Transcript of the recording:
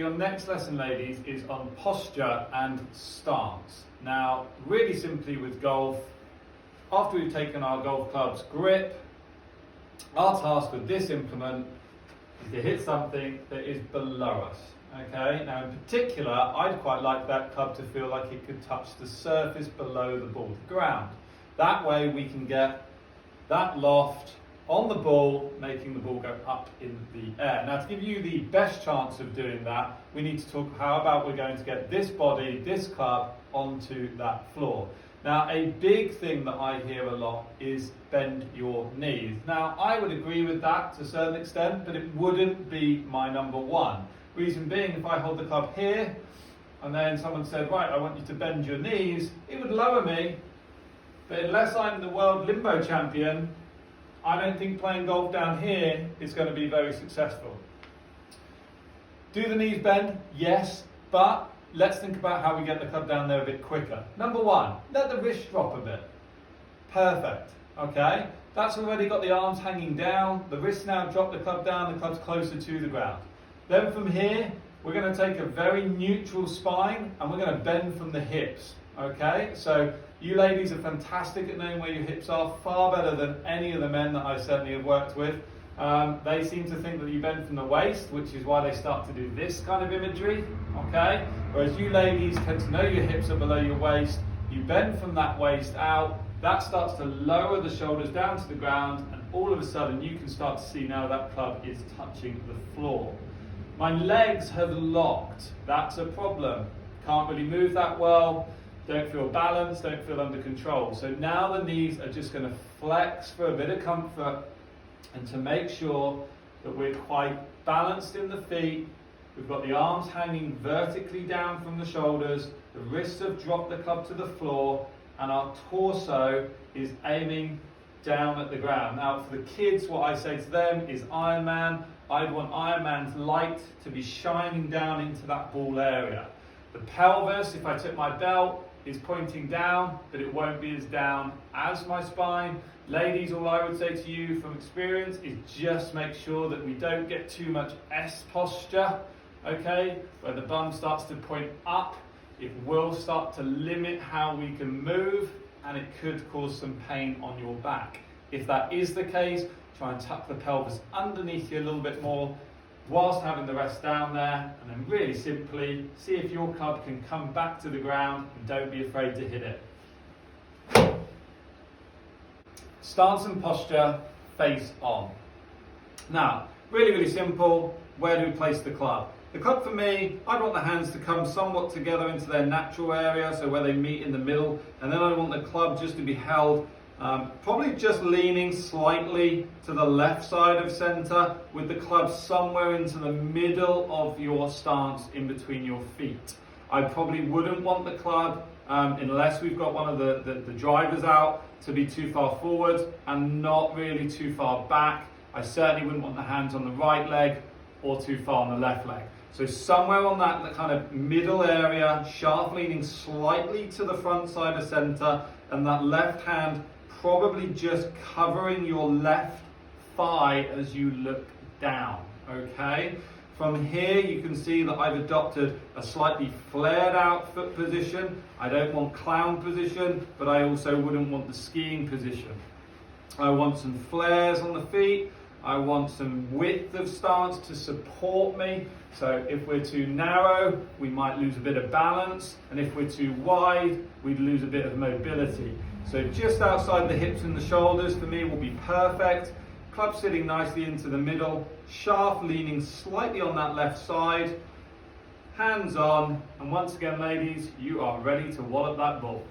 Your next lesson, ladies, is on posture and stance. Now, really simply with golf, after we've taken our golf club's grip, our task with this implement is to hit something that is below us. Okay, now in particular, I'd quite like that club to feel like it could touch the surface below the ball, the ground. That way we can get that loft on the ball, making the ball go up in the air. Now, to give you the best chance of doing that, we need to talk how about we're going to get this body, this club, onto that floor. Now, a big thing that I hear a lot is bend your knees. Now, I would agree with that to a certain extent, but it wouldn't be my number one. Reason being, if I hold the club here, and then someone said, right, I want you to bend your knees, it would lower me, but unless I'm the world limbo champion, I don't think playing golf down here is going to be very successful. Do the knees bend? Yes, but let's think about how we get the club down there a bit quicker. Number one, let the wrist drop a bit. Perfect, okay? That's already got the arms hanging down. The wrists now drop the club down, the club's closer to the ground. Then from here, we're going to take a very neutral spine and we're going to bend from the hips, okay? So you ladies are fantastic at knowing where your hips are, far better than any of the men that I certainly have worked with. They seem to think that you bend from the waist, which is why they start to do this kind of imagery, okay? Whereas you ladies tend to know your hips are below your waist, you bend from that waist out, that starts to lower the shoulders down to the ground, and all of a sudden you can start to see now that club is touching the floor. My legs have locked, that's a problem. Can't really move that well. Don't feel balanced, don't feel under control. So now the knees are just going to flex for a bit of comfort and to make sure that we're quite balanced in the feet. We've got the arms hanging vertically down from the shoulders, the wrists have dropped the club to the floor, and our torso is aiming down at the ground. Now for the kids, what I say to them is Ironman. I'd want Ironman's light to be shining down into that ball area. The pelvis, if I took my belt, is pointing down, but it won't be as down as my spine. Ladies, all I would say to you from experience is just make sure that we don't get too much S posture, okay? Where the bum starts to point up, it will start to limit how we can move, and it could cause some pain on your back. If that is the case, try and tuck the pelvis underneath you a little bit more, whilst having the rest down there, and then really simply see if your club can come back to the ground and don't be afraid to hit it. Stance and posture, face on. Now, really simple, where do we place the club? The club for me, I want the hands to come somewhat together into their natural area, so where they meet in the middle, and then I want the club just to be held probably just leaning slightly to the left side of centre, with the club somewhere into the middle of your stance in between your feet. I probably wouldn't want the club, unless we've got one of the drivers out, to be too far forward and not really too far back. I certainly wouldn't want the hands on the right leg or too far on the left leg. So somewhere on that kind of middle area, shaft leaning slightly to the front side of centre, and that left hand probably just covering your left thigh as you look down, okay? From here you can see that I've adopted a slightly flared out foot position. I don't want clown position, but I also wouldn't want the skiing position. I want some flares on the feet. I want some width of stance to support me. So if we're too narrow, we might lose a bit of balance. And if we're too wide, we'd lose a bit of mobility. So just outside the hips and the shoulders for me will be perfect. Club sitting nicely into the middle, shaft leaning slightly on that left side, hands on, and once again ladies, you are ready to wallop that ball.